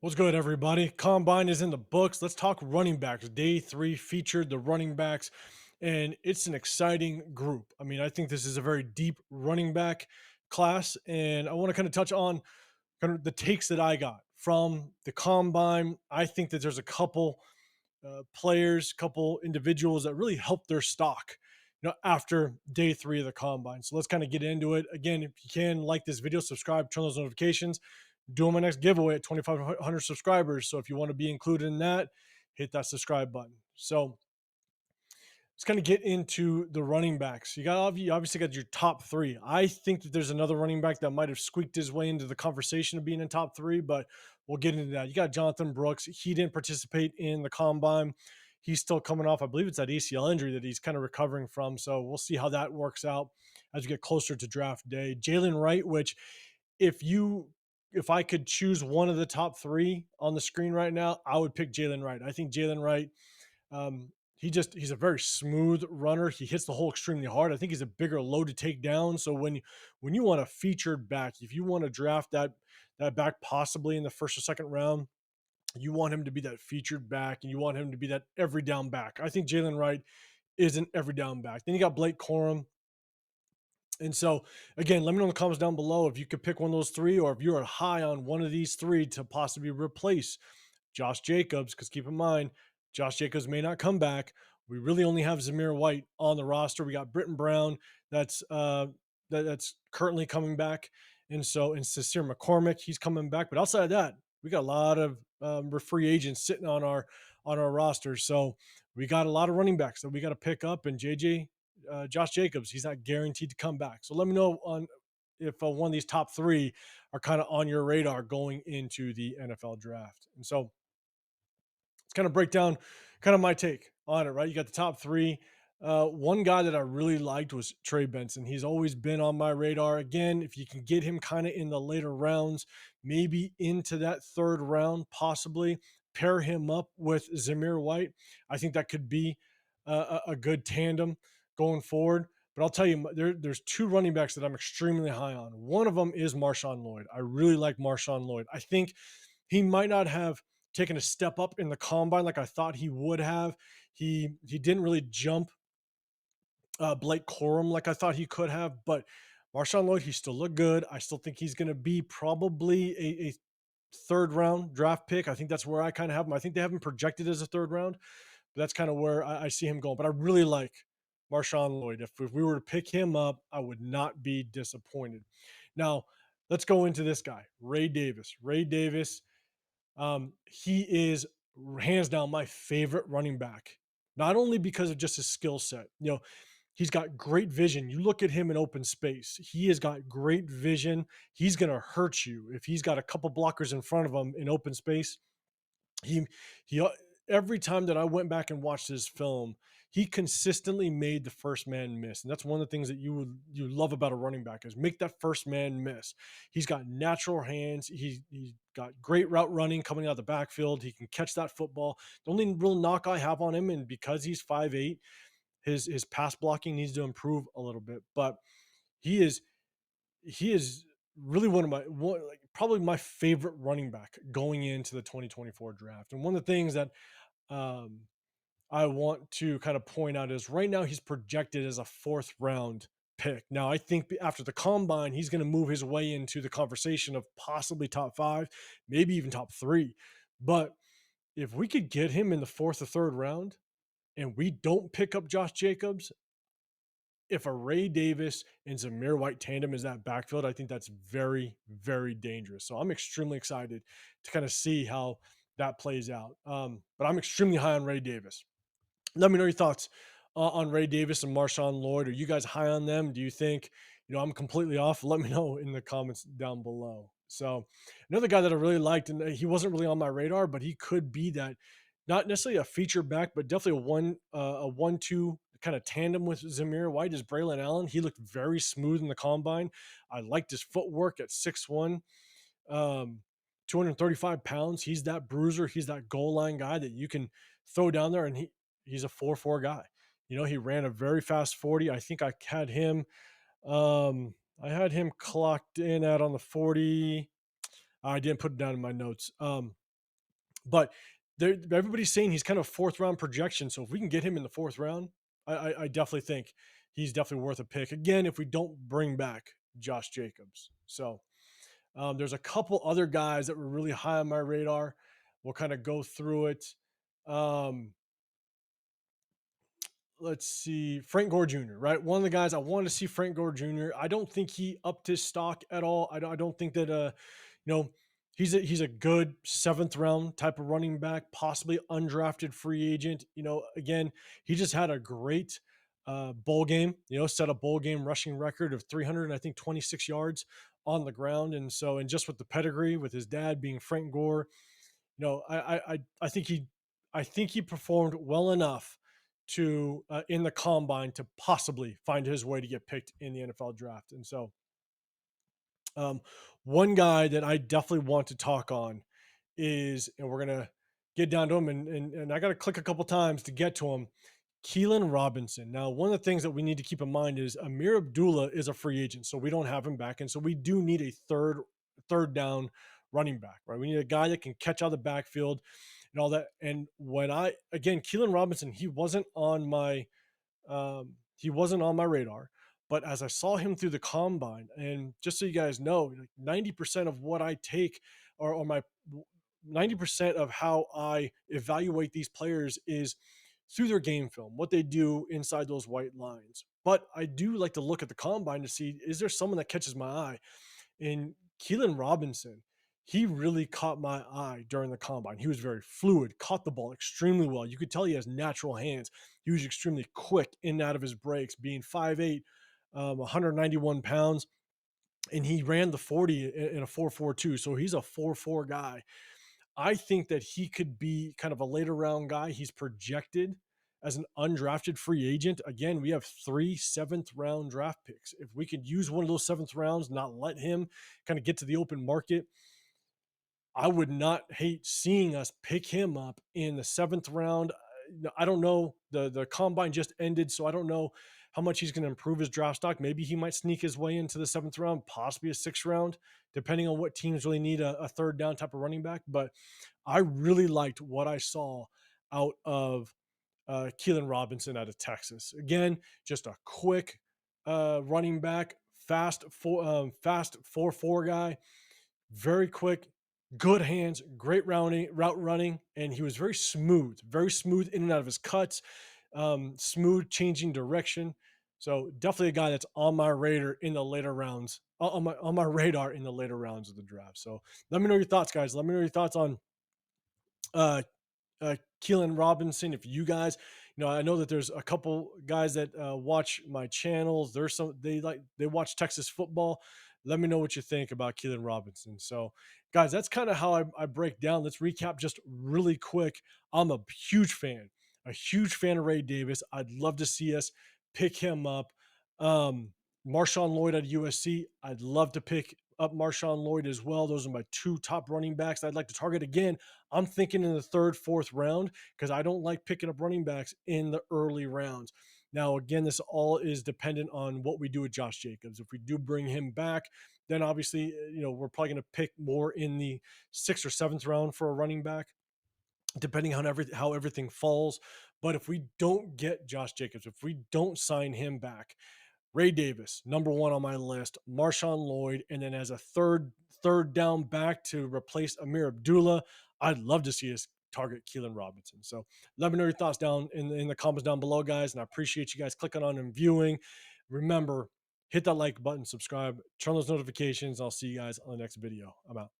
What's good, everybody? Combine is in the books. Let's talk running backs. Day three featured the running backs, and it's an exciting group. I mean, I think this is a very deep running back class, and I want to kind of touch on kind of the takes that I got from the combine. I think that there's a couple players, couple individuals that really helped their stock, after day three of the combine. So let's kind of get into it. Again, if you can, like this video, subscribe, turn those notifications. Doing my next giveaway at 2,500 subscribers. So if you want to be included in that, hit that subscribe button. So let's kind of get into the running backs. You obviously got your top three. I think that there's another running back that might have squeaked his way into the conversation of being in top three, but we'll get into that. You got Jonathan Brooks. He didn't participate in the combine. He's still coming off, I believe it's that ACL injury that he's kind of recovering from. So we'll see how that works out as we get closer to draft day. Jalen Wright, which if you if I could choose one of the top three on the screen right now, I would pick Jalen Wright. I think Jalen Wright, he's a very smooth runner. He hits the hole extremely hard. I think he's a bigger load to take down. So when you want a featured back, if you want to draft that back possibly in the first or second round, you want him to be that featured back, and you want him to be that every down back. I think Jalen Wright is an every down back. Then you got Blake Corum. And so, again, let me know in the comments down below if you could pick one of those three, or if you're high on one of these three to possibly replace Josh Jacobs. Because keep in mind, Josh Jacobs may not come back. We really only have Zamir White on the roster. We got Britton Brown that's currently coming back, and Sincere McCormick, he's coming back. But outside of that, we got a lot of free agents sitting on our roster. So we got a lot of running backs that we got to pick up. And Josh Jacobs, he's not guaranteed to come back. So let me know on if one of these top three are kind of on your radar going into the NFL draft. And so let's kind of break down kind of my take on it, right? You got the top three. One guy that I really liked was Trey Benson. He's always been on my radar. Again, if you can get him kind of in the later rounds, maybe into that third round, possibly pair him up with Zamir White, I think that could be a good tandem going forward. But I'll tell you, there's two running backs that I'm extremely high on. One of them is Marshawn Lloyd. I really like Marshawn Lloyd. I think he might not have taken a step up in the combine like I thought he would have. He didn't really jump Blake Corum like I thought he could have, but Marshawn Lloyd, he still looked good. I still think he's going to be probably a third round draft pick. I think that's where I kind of have him. I think they have him projected as a third round, but that's kind of where I see him going. But I really like Marshawn Lloyd. If we were to pick him up, I would not be disappointed. Now, let's go into this guy, Ray Davis. Ray Davis, he is hands down my favorite running back, not only because of just his skill set. He's got great vision. You look at him in open space, he has got great vision. He's going to hurt you if he's got a couple blockers in front of him in open space. He every time that I went back and watched his film, he consistently made the first man miss, and that's one of the things that you love about a running back is make that first man miss. He's got natural hands. He's got great route running coming out of the backfield. He can catch that football. The only real knock I have on him, and because he's 5'8", his pass blocking needs to improve a little bit, but he is he is really probably my favorite running back going into the 2024 draft. And one of the things that um, I want to kind of point out is right now he's projected as a fourth round pick. Now, I think after the combine, he's going to move his way into the conversation of possibly top five, maybe even top three. But if we could get him in the fourth or third round and we don't pick up Josh Jacobs, if a Ray Davis and Zamir White tandem is that backfield, I think that's very, very dangerous. So I'm extremely excited to kind of see how that plays out. But I'm extremely high on Ray Davis. Let me know your thoughts on Ray Davis and Marshawn Lloyd. Are you guys high on them? Do you think, I'm completely off? Let me know in the comments down below. So another guy that I really liked, and he wasn't really on my radar, but he could be that, not necessarily a feature back, but definitely a 1-2 kind of tandem with Zamir White is Braylon Allen. He looked very smooth in the combine. I liked his footwork at 6'1", um, 235 pounds. He's that bruiser. He's that goal line guy that you can throw down there, and he's a 4.4 guy. He ran a very fast 40. I think I had him clocked in at on the 40. I didn't put it down in my notes. But everybody's saying he's kind of fourth round projection. So if we can get him in the fourth round, I definitely think he's definitely worth a pick. Again, if we don't bring back Josh Jacobs. So there's a couple other guys that were really high on my radar. We'll kind of go through it. Um, let's see, Frank Gore Jr., right? One of the guys I want to see, Frank Gore Jr. I don't think he upped his stock at all. I don't think that you know, he's a good seventh round type of running back, possibly undrafted free agent. Again, he just had a great bowl game. Set a bowl game rushing record of 300, I think 26 yards on the ground, and just with the pedigree, with his dad being Frank Gore, I think he performed well enough to in the combine to possibly find his way to get picked in the NFL draft. And so, um, one guy that I definitely want to talk on is, and we're gonna get down to him, and I got to click a couple times to get to him. Keelan Robinson. Now, one of the things that we need to keep in mind is Amir Abdullah is a free agent, so we don't have him back, and so we do need a third down running back, right? We need a guy that can catch out of the backfield and all that. And when Keelan Robinson, he wasn't on my radar. But as I saw him through the combine, and just so you guys know, like 90% of what I take, or my 90% of how I evaluate these players is through their game film, what they do inside those white lines. But I do like to look at the combine to see, is there someone that catches my eye? And Keelan Robinson, he really caught my eye during the combine. He was very fluid, caught the ball extremely well. You could tell he has natural hands. He was extremely quick in and out of his breaks, being 5'8", 191 pounds. And he ran the 40 in a 4.42. So he's a 4.4 guy. I think that he could be kind of a later round guy. He's projected as an undrafted free agent. Again, we have 3 seventh round draft picks. If we could use one of those seventh rounds, not let him kind of get to the open market, I would not hate seeing us pick him up in the seventh round. I don't know. The combine just ended, so I don't know how much he's going to improve his draft stock. Maybe he might sneak his way into the seventh round, possibly a sixth round, depending on what teams really need a third down type of running back. But I really liked what I saw out of Keelan Robinson out of Texas. Again, just a quick running back, fast 4.4 guy, very quick, good hands, great route running, and he was very smooth in and out of his cuts, smooth changing direction. So definitely a guy that's on my radar in the later rounds, on my radar in the later rounds of the draft. So let me know your thoughts, guys. Let me know your thoughts on uh, Keelan Robinson. If you guys, I know that there's a couple guys that watch my channels. There's they watch Texas football. Let me know what you think about Keelan Robinson. So, guys, that's kind of how I break down. Let's recap just really quick. I'm a huge fan of Ray Davis. I'd love to see us pick him up. Um, Marshawn Lloyd at USC. I'd love to pick up Marshawn Lloyd as well. Those are my 2 top running backs I'd like to target. Again, I'm thinking in the third, fourth round, because I don't like picking up running backs in the early rounds. Now, again, this all is dependent on what we do with Josh Jacobs. If we do bring him back, then obviously, we're probably going to pick more in the sixth or seventh round for a running back, depending on how everything falls. But if we don't get Josh Jacobs, if we don't sign him back, Ray Davis, number 1 on my list, Marshawn Lloyd, and then as a third down back to replace Amir Abdullah, I'd love to see us target Keelan Robinson. So let me know your thoughts down in the comments down below, guys, and I appreciate you guys clicking on and viewing. Remember, hit that like button, subscribe, turn those notifications. I'll see you guys on the next video. I'm out.